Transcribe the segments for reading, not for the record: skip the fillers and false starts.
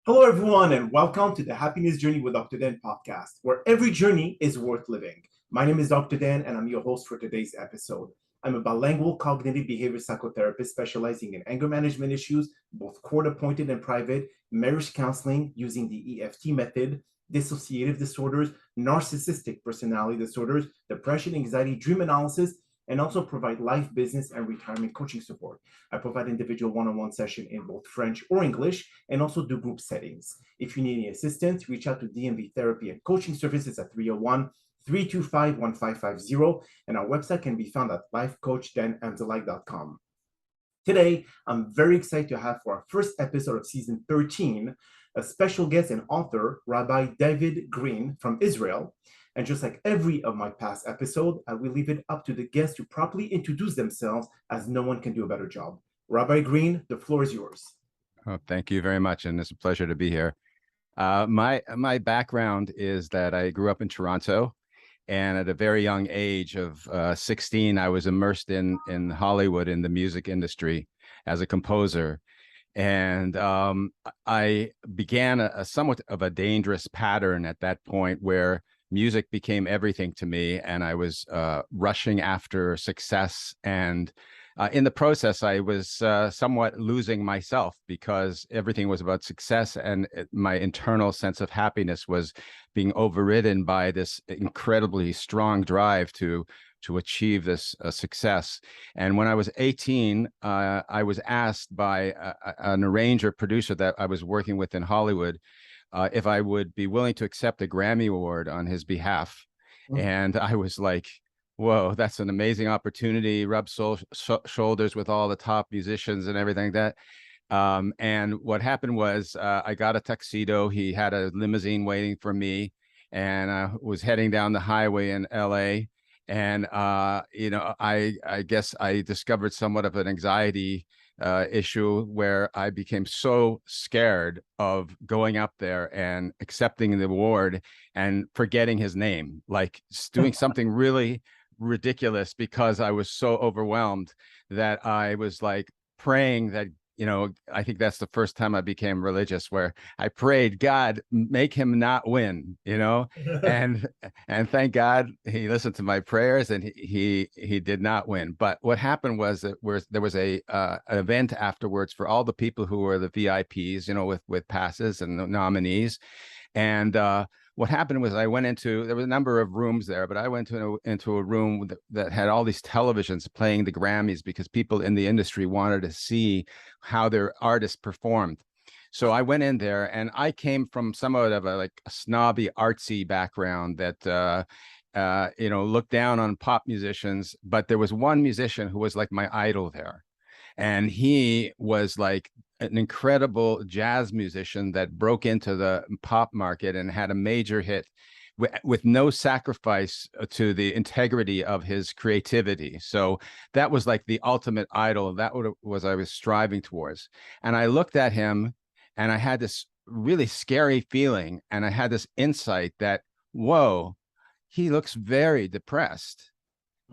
Hello, everyone, and welcome to the Happiness Journey with Dr. Dan podcast, where every journey is worth living. My name is Dr. Dan, and I'm your host for today's episode. I'm a bilingual cognitive behavior psychotherapist specializing in anger management issues, both court appointed and private, marriage counseling using the EFT method, dissociative disorders, narcissistic personality disorders, depression, anxiety, dream analysis, and also provide life, business, and retirement coaching support. I provide individual one-on-one session in both French or English, and also do group settings. If you need any assistance, reach out to DMV Therapy and Coaching Services at 301-325-1550, and our website can be found at lifecoachdanamzalike.com. Today, I'm very excited to have for our first episode of season 13, a special guest and author, Rabbi David Green from Israel. And just like every of my past episode, I will leave it up to the guests to properly introduce themselves, as no one can do a better job. Rabbi Green, the floor is yours. Oh, thank you very much, and it's a pleasure to be here. My background is that I grew up in Toronto, and at a very young age of 16, I was immersed in Hollywood in the music industry as a composer. And I began a somewhat of a dangerous pattern at that point where music became everything to me, and I was rushing after success. And in the process, I was somewhat losing myself because everything was about success, and my internal sense of happiness was being overridden by this incredibly strong drive to achieve this success. And when I was 18, I was asked by an arranger producer that I was working with in Hollywood if I would be willing to accept a Grammy Award on his behalf. And I was like, whoa, that's an amazing opportunity. Rub shoulders with all the top musicians and everything like that. And what happened was I got a tuxedo. He had a limousine waiting for me, and I was heading down the highway in LA. And, I guess I discovered somewhat of an anxiety issue where I became so scared of going up there and accepting the award and forgetting his name, like doing something really ridiculous, because I was so overwhelmed that I was like praying that, I think that's the first time I became religious, where I prayed, God, make him not win, and thank God he listened to my prayers, and he did not win. But what happened was that there was an event afterwards for all the people who were the VIPs, with passes and the nominees. And what happened was there was a number of rooms there, but I went into a room that had all these televisions playing the Grammys, because people in the industry wanted to see how their artists performed. So I went in there, and I came from somewhat of a snobby, artsy background that looked down on pop musicians. But there was one musician who was like my idol there. And he was like an incredible jazz musician that broke into the pop market and had a major hit with no sacrifice to the integrity of his creativity. So that was like the ultimate idol. That was I was striving towards. And I looked at him, and I had this really scary feeling, and I had this insight that, whoa, he looks very depressed.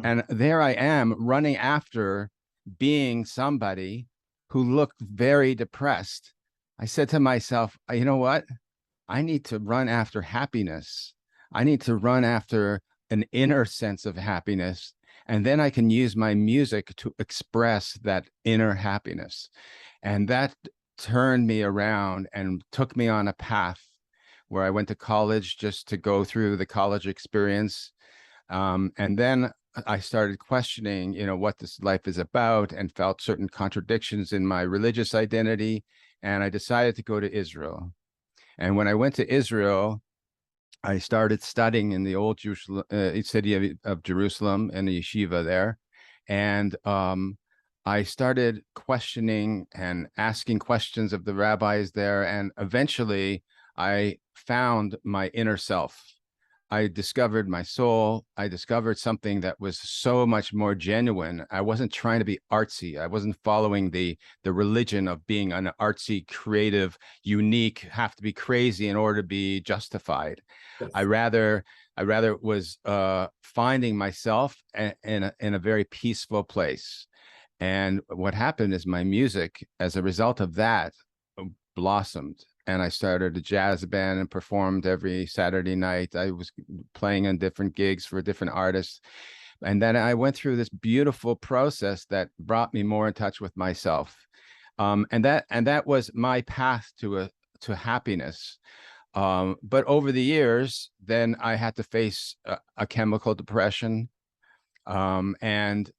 And there I am running after being somebody who looked very depressed. I said to myself, you know what? I need to run after happiness. I need to run after an inner sense of happiness. And then I can use my music to express that inner happiness. And that turned me around and took me on a path where I went to college just to go through the college experience. And then I started questioning, what this life is about, and felt certain contradictions in my religious identity. And I decided to go to Israel. And when I went to Israel, I started studying in the old Jewish city of Jerusalem, and the yeshiva there. And I started questioning and asking questions of the rabbis there. And eventually I found my inner self. I discovered my soul. I discovered something that was so much more genuine. I wasn't trying to be artsy. I wasn't following the religion of being an artsy, creative, unique, have to be crazy in order to be justified. Yes. I rather was finding myself in a very peaceful place. And what happened is my music, as a result of that, blossomed. and I started a jazz band and performed every Saturday night. I was playing on different gigs for different artists. And then I went through this beautiful process that brought me more in touch with myself. And that was my path to happiness. But over the years, then I had to face a chemical depression. And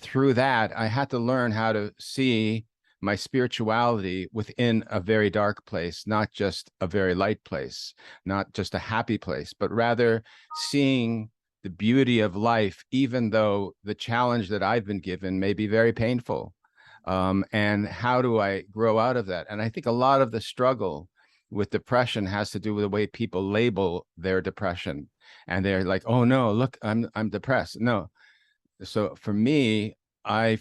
through that, I had to learn how to see my spirituality within a very dark place, not just a very light place, not just a happy place, but rather seeing the beauty of life, even though the challenge that I've been given may be very painful. And how do I grow out of that? And I think a lot of the struggle with depression has to do with the way people label their depression. And they're like, oh no, look, I'm depressed. No. So for me, I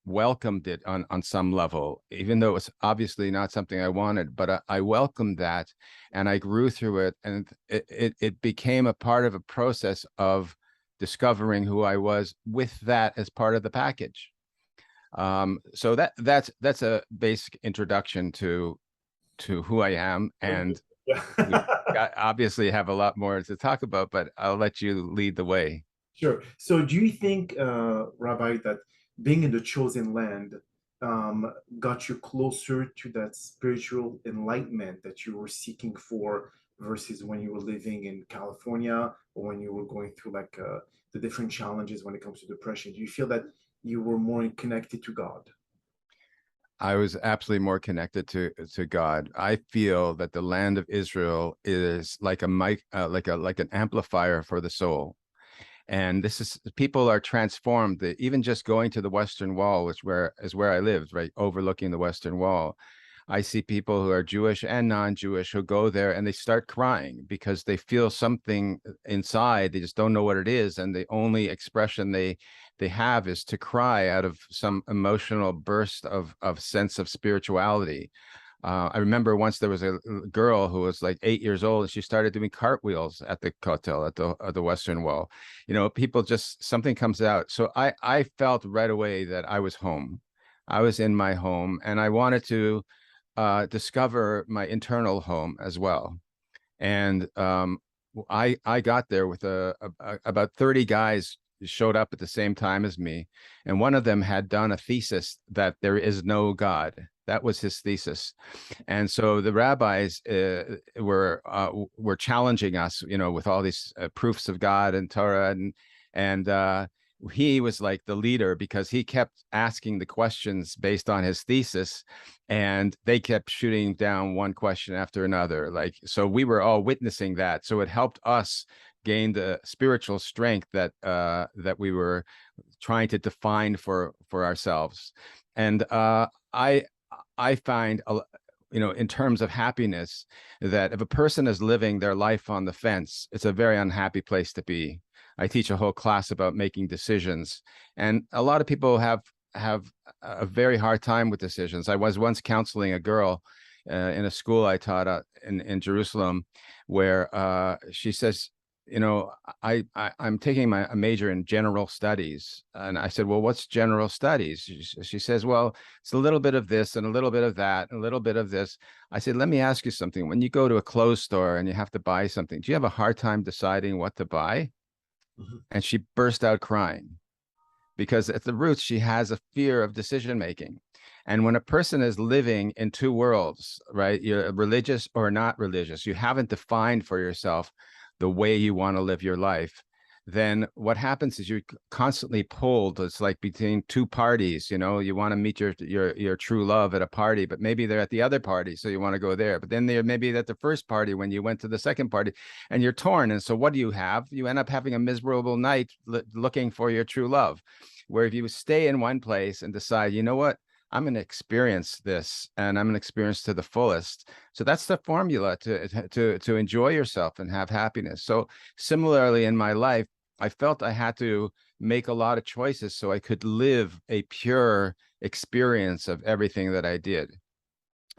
welcomed it on some level, even though it was obviously not something I wanted, but I welcomed that and I grew through it. And it became a part of a process of discovering who I was with that as part of the package. So that's a basic introduction to who I am. And we obviously have a lot more to talk about, but I'll let you lead the way. Sure. So do you think, Rabbi, that being in the chosen land got you closer to that spiritual enlightenment that you were seeking for versus when you were living in California or when you were going through like the different challenges when it comes to depression? Do you feel that you were more connected to God? I was absolutely more connected to God. I feel that the land of Israel is like a mic, like an amplifier for the soul. And this is, people are transformed. Even just going to the Western Wall, which is where I lived, right, overlooking the Western Wall. I see people who are Jewish and non-Jewish who go there and they start crying because they feel something inside. They just don't know what it is, and the only expression they have is to cry out of some emotional burst of sense of spirituality. I remember once there was a girl who was like 8 years old, and she started doing cartwheels at the Kotel, at the Western Wall. You know, people just, something comes out. So I felt right away that I was home. I was in my home, and I wanted to discover my internal home as well. And I got there with about 30 guys showed up at the same time as me, and one of them had done a thesis that there is no God. That was his thesis. And so the rabbis were challenging us, you know, with all these proofs of God and Torah, and he was like the leader because he kept asking the questions based on his thesis, and they kept shooting down one question after another. Like, so we were all witnessing that. So it helped us gain the spiritual strength that that we were trying to define for ourselves. And I find, you know, in terms of happiness, that if a person is living their life on the fence, it's a very unhappy place to be. I teach a whole class about making decisions, and a lot of people have a very hard time with decisions. I was once counseling a girl in a school I taught in Jerusalem, where she says, you know, I'm taking a major in general studies. And I said, well, what's general studies? She says, well, it's a little bit of this and a little bit of that, and a little bit of this. I said, let me ask you something. When you go to a clothes store and you have to buy something, do you have a hard time deciding what to buy? Mhm. And she burst out crying because at the roots, she has a fear of decision making. And when a person is living in two worlds, right, you're religious or not religious, you haven't defined for yourself the way you want to live your life, then what happens is you're constantly pulled. It's like between two parties. You know, you want to meet your true love at a party, but maybe they're at the other party, so you want to go there. But then they're maybe at the first party when you went to the second party, and you're torn. And so what do you have? You end up having a miserable night looking for your true love. Where if you stay in one place and decide, you know what, I'm going to experience this, and I'm going to experience to the fullest. So that's the formula to enjoy yourself and have happiness. So similarly in my life, I felt I had to make a lot of choices so I could live a pure experience of everything that I did.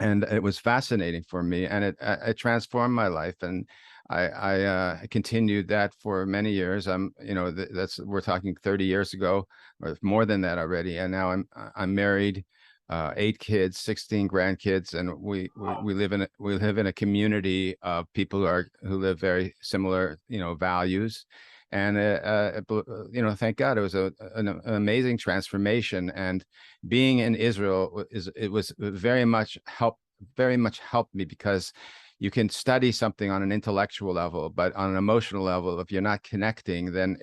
And it was fascinating for me, and it transformed my life. And I continued that for many years. You know, that's, we're talking 30 years ago, or more than that already. And now I'm married 8 kids, 16 grandkids, and we live in a community of people who live very similar, values. And thank God it was an amazing transformation. And being in Israel was very much helped me, because you can study something on an intellectual level, but on an emotional level, if you're not connecting, then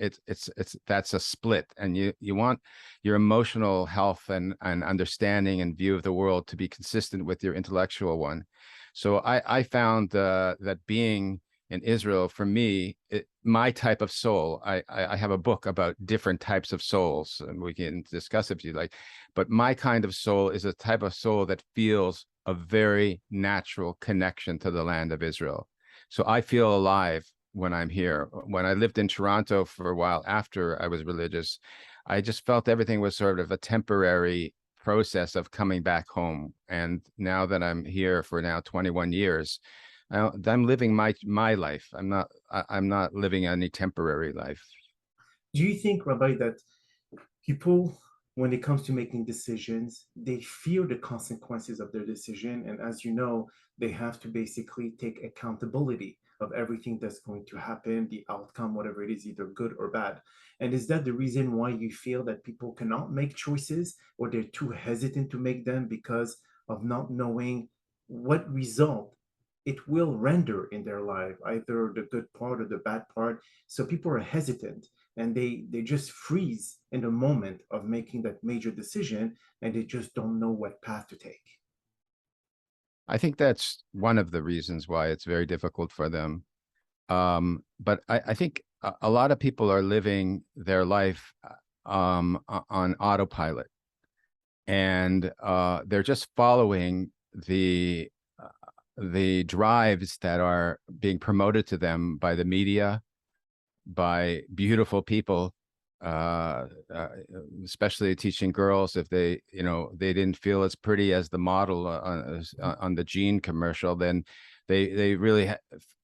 that's a split. And you want your emotional health and understanding and view of the world to be consistent with your intellectual one. So I found that being in Israel, for me, my type of soul, I have a book about different types of souls, and we can discuss if you like, but my kind of soul is a type of soul that feels a very natural connection to the land of Israel. So I feel alive when I'm here. When I lived in Toronto for a while after I was religious, I just felt everything was sort of a temporary process of coming back home. And now that I'm here for now 21 years, I'm living my life. I'm not living any temporary life. Do you think, Rabbi, that people, when it comes to making decisions, they fear the consequences of their decision? And as you know, they have to basically take accountability of everything that's going to happen, the outcome, whatever it is, either good or bad. And is that the reason why you feel that people cannot make choices, or they're too hesitant to make them because of not knowing what result it will render in their life, either the good part or the bad part? So people are hesitant, and they just freeze in the moment of making that major decision, and they just don't know what path to take. I think that's one of the reasons why it's very difficult for them. But I think a lot of people are living their life on autopilot, and they're just following the drives that are being promoted to them by the media, by beautiful people, uh, uh, especially teaching girls, if they didn't feel as pretty as the model on the Gene commercial, then they really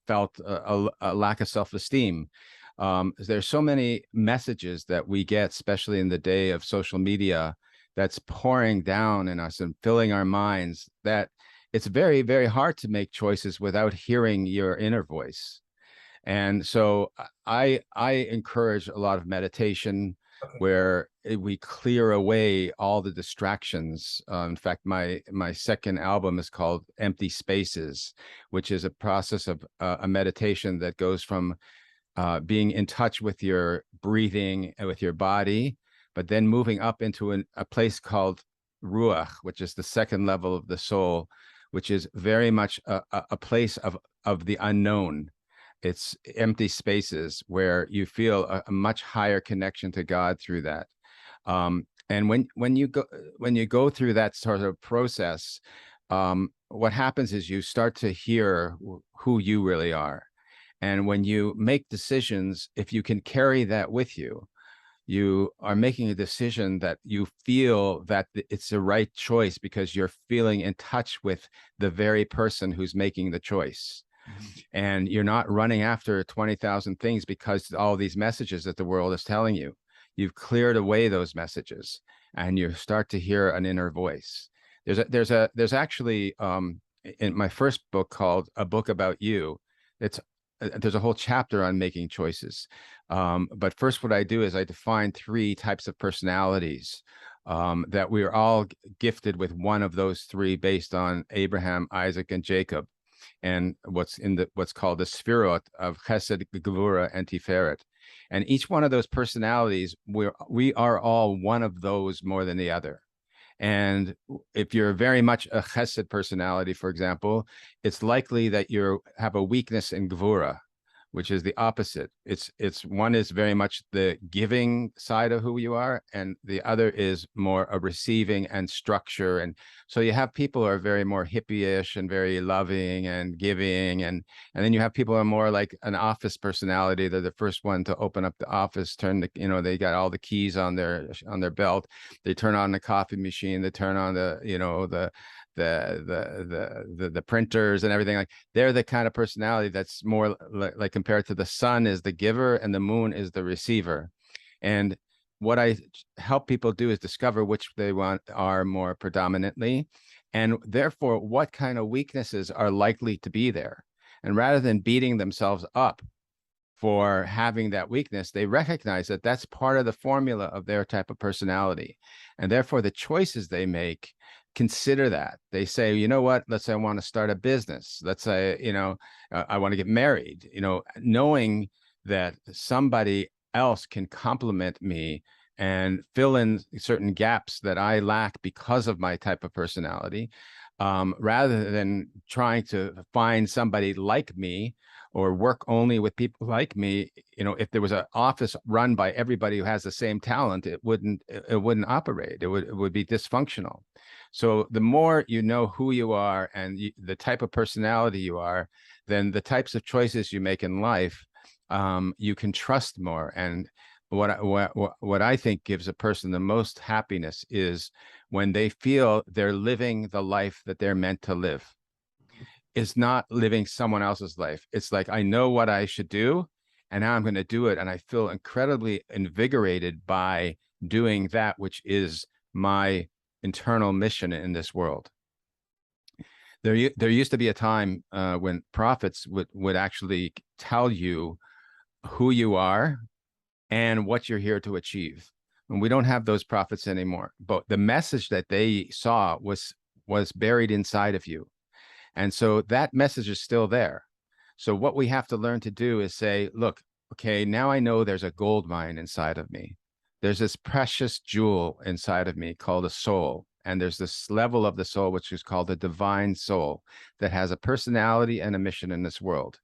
felt a lack of self-esteem. There's so many messages that we get, especially in the day of social media, that's pouring down in us and filling our minds, that it's very, very hard to make choices without hearing your inner voice. And so I encourage a lot of meditation, Okay. where we clear away all the distractions. In fact, my second album is called Empty Spaces, which is a process of a meditation that goes from being in touch with your breathing and with your body, but then moving up into a place called Ruach, which is the second level of the soul, which is very much a place of the unknown. It's empty spaces where you feel a much higher connection to God through that. And when you go through that sort of process, what happens is you start to hear who you really are. And when you make decisions, if you can carry that with you, you are making a decision that you feel that it's the right choice, because you're feeling in touch with the very person who's making the choice. And you're not running after 20,000 things because all these messages that the world is telling you. You've cleared away those messages, and you start to hear an inner voice. There's actually in my first book, called A Book About You, it's there's a whole chapter on making choices. But first, what I do is I define 3 types of personalities, that we're all gifted with one of those 3 based on Abraham, Isaac, and Jacob, and what's called the Sphirot of Chesed, Gevurah, and Tiferet. And each one of those personalities, we are all one of those more than the other. And if you're very much a Chesed personality, for example, it's likely that you have a weakness in Gevurah, which is the opposite. It's one is very much the giving side of who you are, and the other is more a receiving and structure. And so you have people who are very more hippie-ish and very loving and giving, and then you have people who are more like an office personality. They're the first one to open up the office, they got all the keys on their belt. They turn on the coffee machine, they turn on the printers and everything. Like, they're the kind of personality that's more like compared to the sun is the giver and the moon is the receiver. And what I help people do is discover which they want are more predominantly, and therefore what kind of weaknesses are likely to be there. And rather than beating themselves up for having that weakness, they recognize that that's part of the formula of their type of personality. And therefore, the choices they make consider that. They say, you know what, let's say I want to start a business. Let's say, I want to get married, knowing that somebody else can complement me and fill in certain gaps that I lack because of my type of personality, rather than trying to find somebody like me or work only with people like me. If there was an office run by everybody who has the same talent, it wouldn't operate. It would be dysfunctional. So the more you know who you are and the type of personality you are, then the types of choices you make in life, you can trust more. And what I think gives a person the most happiness is when they feel they're living the life that they're meant to live. Is not living someone else's life. It's like, I know what I should do, and now I'm going to do it. And I feel incredibly invigorated by doing that, which is my internal mission in this world. There used to be a time when prophets would actually tell you who you are and what you're here to achieve. And we don't have those prophets anymore. But the message that they saw was buried inside of you. And so that message is still there. So what we have to learn to do is say, look, okay, now I know there's a gold mine inside of me. There's this precious jewel inside of me called a soul. And there's this level of the soul, which is called the divine soul, that has a personality and a mission in this world.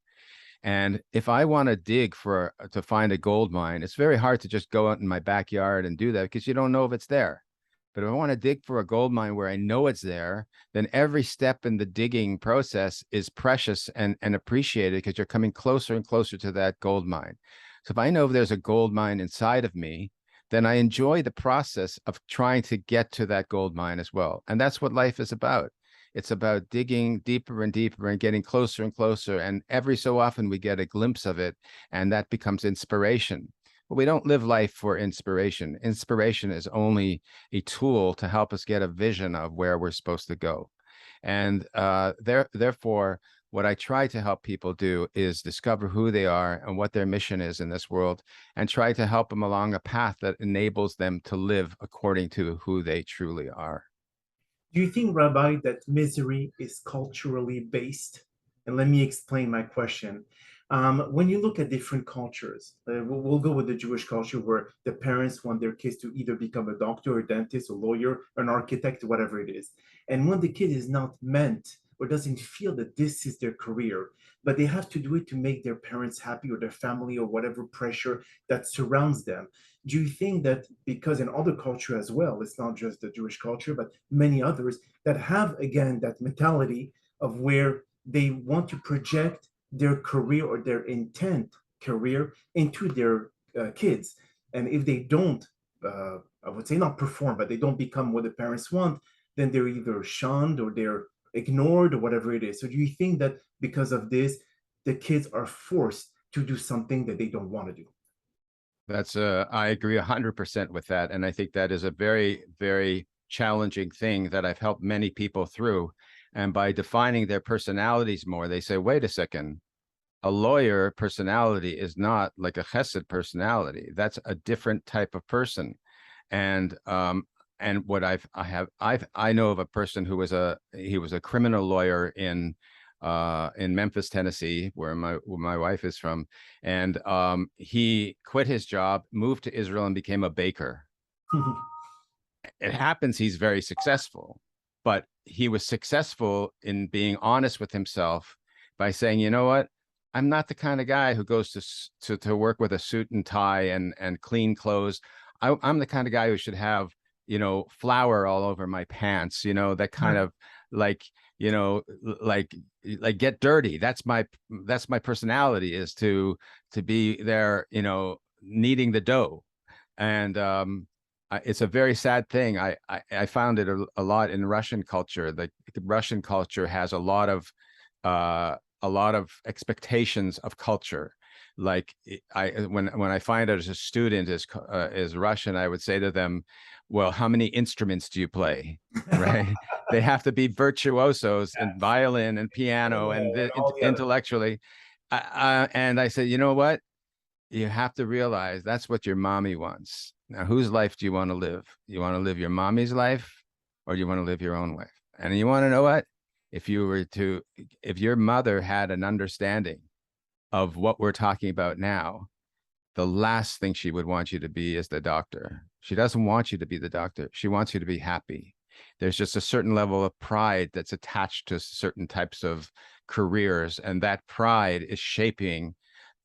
And if I want to dig to find a gold mine, it's very hard to just go out in my backyard and do that, because you don't know if it's there. But if I want to dig for a gold mine where I know it's there, then every step in the digging process is precious and appreciated, because you're coming closer and closer to that gold mine. So if I know there's a gold mine inside of me, then I enjoy the process of trying to get to that gold mine as well. And that's what life is about. It's about digging deeper and deeper and getting closer and closer. And every so often we get a glimpse of it, and that becomes inspiration. But we don't live life for inspiration. Inspiration is only a tool to help us get a vision of where we're supposed to go. And therefore, what I try to help people do is discover who they are and what their mission is in this world, and try to help them along a path that enables them to live according to who they truly are. Do you think, Rabbi, that misery is culturally based? And let me explain my question. When you look at different cultures, we'll go with the Jewish culture, where the parents want their kids to either become a doctor, a dentist, a lawyer, an architect, whatever it is. And when the kid is not meant or doesn't feel that this is their career, but they have to do it to make their parents happy or their family or whatever pressure that surrounds them. Do you think that because in other culture as well, it's not just the Jewish culture, but many others that have, again, that mentality of where they want to project their career or their intent career into their kids. And if they don't, I would say not perform, but they don't become what the parents want, then they're either shunned or they're ignored or whatever it is. So do you think that because of this, the kids are forced to do something that they don't want to do? I agree 100% with that. And I think that is a very, very challenging thing that I've helped many people through. And by defining their personalities more, they say, wait a second, a lawyer personality is not like a chesed personality. That's a different type of person. And what I know of a person who was he was a criminal lawyer in Memphis, Tennessee, where my wife is from. And he quit his job, moved to Israel, and became a baker. It happens he's very successful, but he was successful in being honest with himself by saying, you know what? I'm not the kind of guy who goes to work with a suit and tie and clean clothes. I'm the kind of guy who should have, flour all over my pants, that kind of like, like get dirty. That's my personality, is to be there, kneading the dough. And it's a very sad thing. I found it a lot in Russian culture. The Russian culture has a lot of expectations of culture. Like when I find out as a student is Russian, I would say to them, well, how many instruments do you play? Right? They have to be virtuosos in violin and piano and and all the other. intellectually. And I said, you know what? You have to realize that's what your mommy wants. Now, whose life do you want to live? You want to live your mommy's life, or do you want to live your own life? And you want to know what? If your mother had an understanding of what we're talking about now, the last thing she would want you to be is the doctor. She doesn't want you to be the doctor. She wants you to be happy. There's just a certain level of pride that's attached to certain types of careers, and that pride is shaping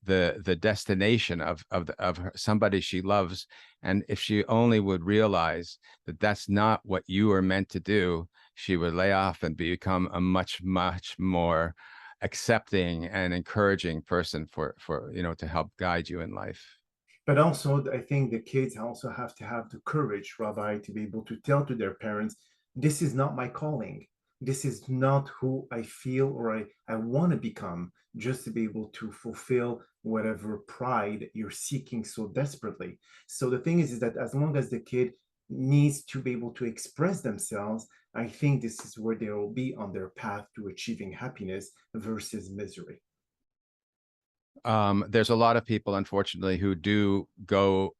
the destination of somebody she loves. And if she only would realize that that's not what you are meant to do, she would lay off and become a much more accepting and encouraging person for to help guide you in life. But also, I think the kids also have to have the courage, Rabbi, to be able to tell to their parents, this is not my calling. This is not who I feel or I want to become, just to be able to fulfill whatever pride you're seeking so desperately. So the thing is that as long as the kid needs to be able to express themselves, I think this is where they will be on their path to achieving happiness versus misery. There's a lot of people, unfortunately, who do they'll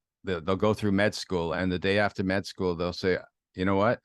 go through med school, and the day after med school, they'll say, you know what?